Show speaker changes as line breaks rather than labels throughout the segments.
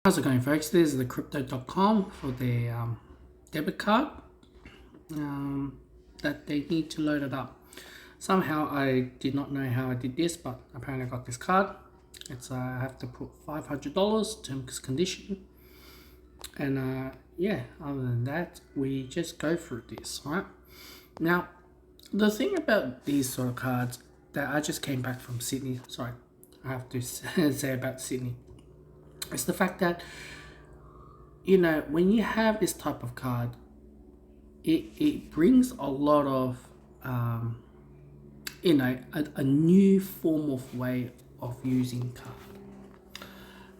How's it going, folks? This is the crypto.com for the debit card that they need to load it up. Somehow I did not know how I did this, but apparently I got this card. It's I have to put $500 terms condition, and yeah. Other than that, we just go through this, right? Now, the thing about these sort of cards that I just came back from Sydney. Sorry, I have to say about Sydney. It's the fact that, when you have this type of card, it brings a lot of, a new form of way of using card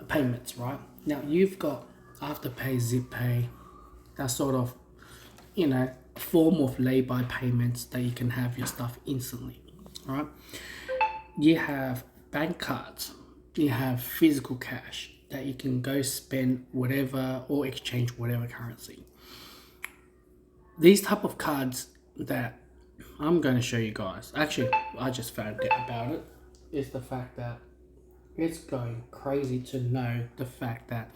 payments, right? Now, you've got Afterpay, Zip Pay, that sort of, form of lay-by payments that you can have your stuff instantly, all right? You have bank cards, you have physical cash that you can go spend whatever or exchange whatever currency. These type of cards that I'm going to show you guys, actually I just found out about it, is the fact that it's going crazy to know the fact that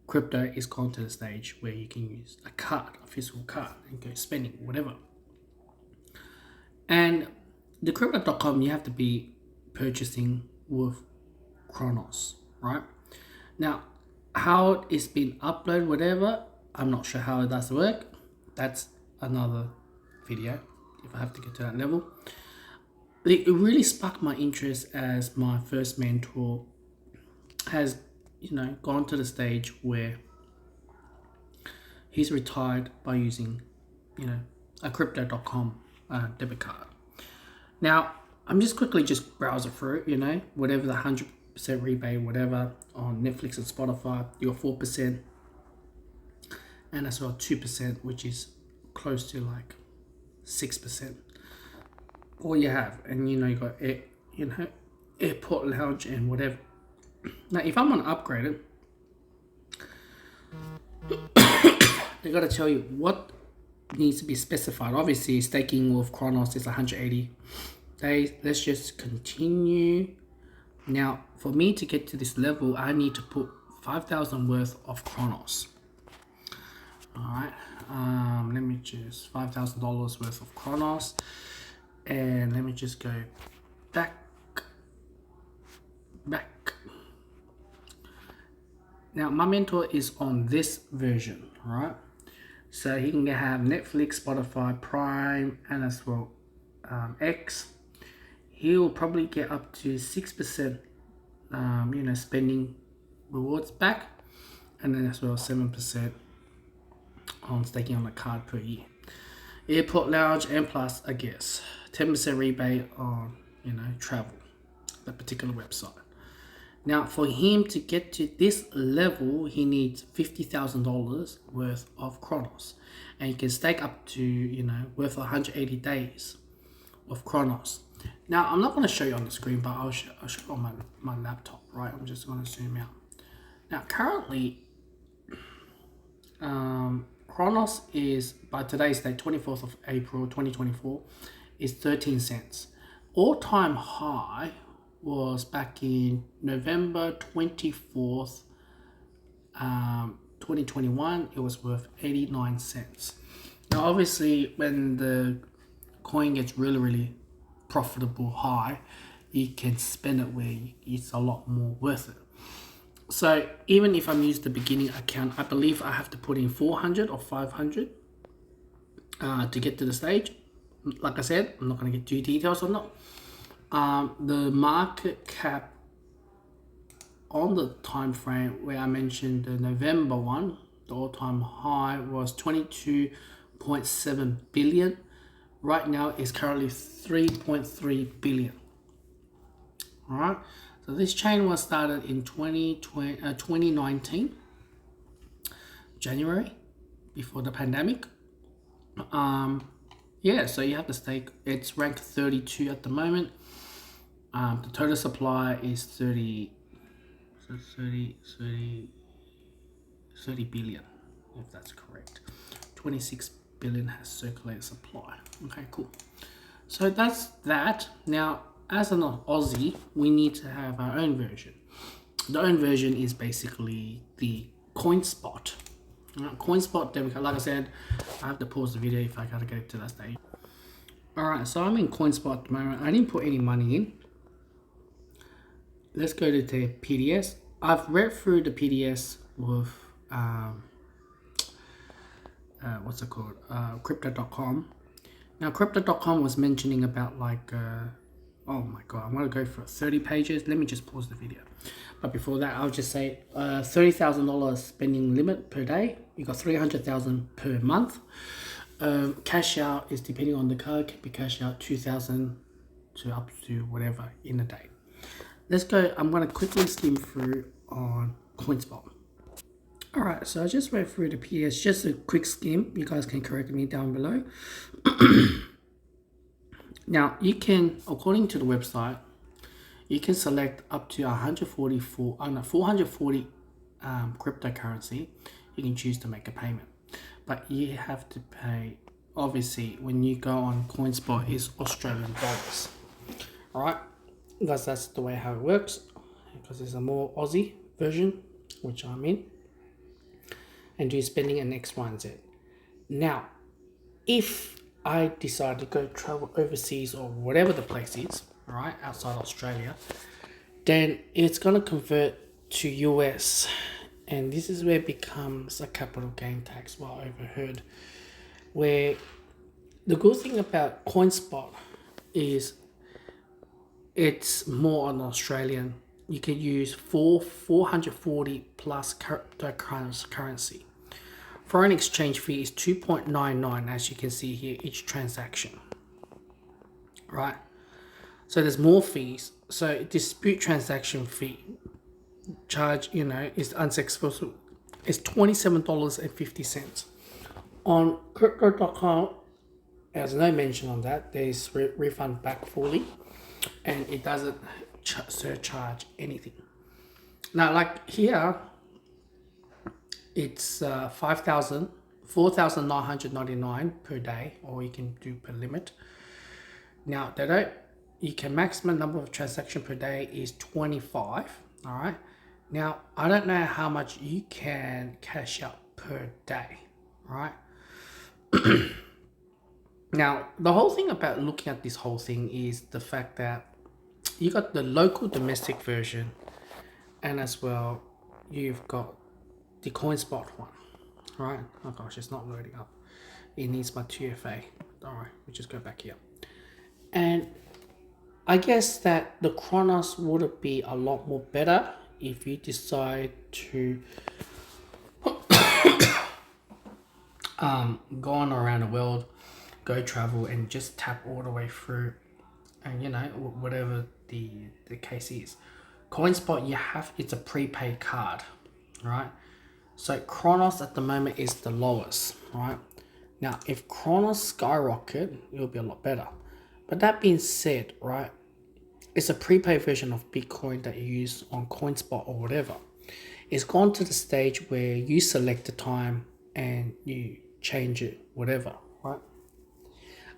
crypto is gone to the stage where you can use a card, a physical card, and go spending whatever. And the crypto.com, you have to be purchasing with Chronos, right? Now, how it's been uploaded, whatever, I'm not sure how it does work. That's another video if I have to get to that level. It really sparked my interest as my first mentor has, gone to the stage where he's retired by using, a crypto.com debit card. Now, I'm just quickly browsing through it, whatever the 100% rebate, whatever, on Netflix and Spotify, you got 4%, and as well 2%, which is close to like 6%. All you have, and you got airport lounge and whatever. Now, if I'm gonna upgrade it, they gotta tell you what needs to be specified. Obviously, staking with Chronos is 180 days. Let's just continue. Now, for me to get to this level, I need to put 5,000 worth of Chronos. All right. Let me just $5,000 worth of Chronos, and let me just go back. Now, my mentor is on this version, right? So he can have Netflix, Spotify, Prime, and as well X. He will probably get up to 6%, spending rewards back, and then as well 7% on staking on the card per year. Airport lounge and plus, I guess, 10% rebate on, travel, that particular website. Now, for him to get to this level, he needs $50,000 worth of Chronos, and you can stake up to, worth 180 days of Chronos. Now, I'm not going to show you on the screen, but I'll show you on my laptop, right? I'm just going to zoom out. Now, currently, Chronos is, by today's date, 24th of April 2024, is 13 cents. All-time high was back in November 24th, 2021. It was worth 89 cents. Now, obviously, when the coin gets really profitable high, you can spend it where it's a lot more worth it. So even if I'm using the beginning account, I believe I have to put in 400 or 500 to get to the stage. Like I said, I'm not going to get too details on that. The market cap on the time frame where I mentioned the November one, the all-time high was 22.7 billion. Right now is currently 3.3 billion. All right. So this chain was started in 2019, January, before the pandemic. Yeah, so you have to stake. It's ranked 32 at the moment. The total supply is 30 billion, if that's correct. 26 billion has circulated supply. Okay, cool. So that's that. Now, as an Aussie, we need to have our own version. The own version is basically the coinspot. Coinspot debit card. Like I said, I have to pause the video if I gotta get to that stage. Alright, so I'm in coinspot at the moment. I didn't put any money in. Let's go to the PDS. I've read through the PDS with what's it called? Crypto.com. Now crypto.com was mentioning about like oh my god, I'm gonna go for 30 pages. Let me just pause the video. But before that, I'll just say $30,000 spending limit per day. You got 300,000 per month. Cash out is depending on the card, can be cash out 2,000 to up to whatever in a day. Let's go. I'm gonna quickly skim through on coinspot. Alright, so I just went through the PS, just a quick skim. You guys can correct me down below. Now, you can, according to the website, you can select up to 440 cryptocurrency. You can choose to make a payment. But you have to pay, obviously, when you go on coinspot, is Australian dollars. Alright, because that's the way how it works. Because there's a more Aussie version, which I'm in. And do spending an X, Y, and Z. Now, if I decide to go travel overseas or whatever the place is, right, outside Australia, then it's going to convert to US. And this is where it becomes a capital gain tax, well overheard. Where the good thing about coinspot is it's more on Australian. You can use 440 plus cryptocurrency. Foreign exchange fee is 2.99, as you can see here, each transaction. Right? So there's more fees. So dispute transaction fee charge, you know, is unsuccessful. It's $27.50. On crypto.com, there's no mention on that. There's refund back fully, and it doesn't surcharge anything. Now, like here, it's 4,999 per day, or you can do per limit. Now, you can maximum number of transaction per day is 25. All right. Now, I don't know how much you can cash out per day. All right. Now, the whole thing about looking at this whole thing is the fact that you got the local domestic version, and as well, you've got the coinspot one, right? Oh gosh, it's not loading up. It needs my 2FA. All right, we just go back here. And I guess that the Chronos would be a lot more better if you decide to go on around the world, go travel, and just tap all the way through, and you know, whatever the case is. Coinspot, it's a prepaid card, right? So Chronos at the moment is the lowest, right? Now, if Chronos skyrocket, it'll be a lot better. But that being said, right, it's a prepaid version of Bitcoin that you use on CoinSpot or whatever. It's gone to the stage where you select the time and you change it, whatever, right?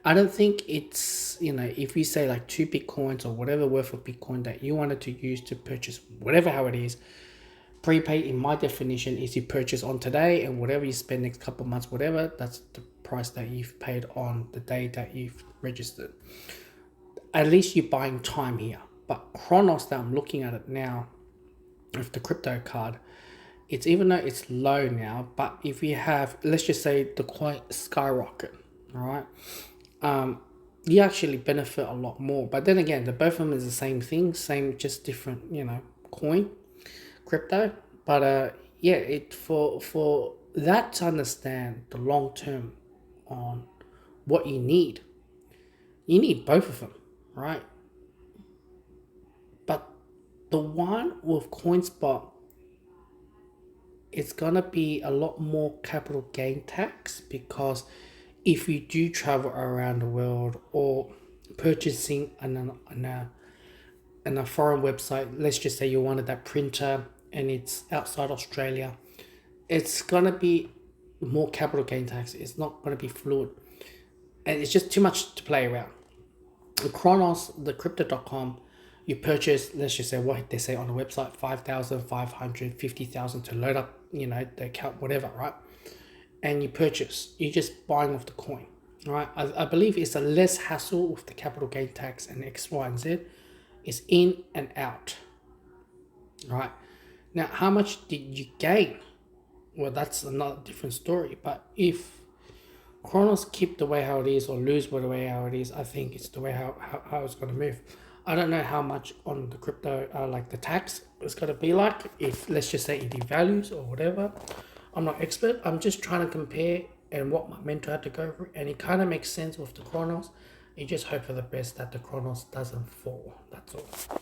I don't think it's, you know, if you say like 2 Bitcoins or whatever worth of Bitcoin that you wanted to use to purchase whatever how it is, prepaid in my definition is you purchase on today, and whatever you spend next couple of months, whatever, that's the price that you've paid on the day that you've registered. At least you're buying time here. But Chronos, that I'm looking at it now with the crypto card, it's, even though it's low now, but if you have, let's just say the coin skyrocket, all right, you actually benefit a lot more. But then again, the both of them is the same thing, same, just different, you know, coin, crypto. But yeah, it for that to understand the long term on what you need both of them, right? But the one with CoinSpot, it's gonna be a lot more capital gain tax, because if you do travel around the world or purchasing on a foreign website, let's just say you wanted that printer and it's outside Australia, it's gonna be more capital gain tax. It's not gonna be fluid, and it's just too much to play around. The Chronos, the crypto.com, You purchase, let's just say what they say on the website, 5,500, 50,000 to load up, you know, the account, whatever, right? And you purchase, you're just buying off the coin, right? I believe it's a less hassle with the capital gain tax and X, Y, and Z. It's in and out, right? Now, how much did you gain? Well, that's another different story. But if Kronos keep the way how it is or lose the way how it is, I think it's the way how it's going to move. I don't know how much on the crypto, like the tax is going to be like, if let's just say it devalues or whatever. I'm not expert. I'm just trying to compare and what my mentor had to go through. And it kind of makes sense with the Kronos. You just hope for the best that the Kronos doesn't fall. That's all.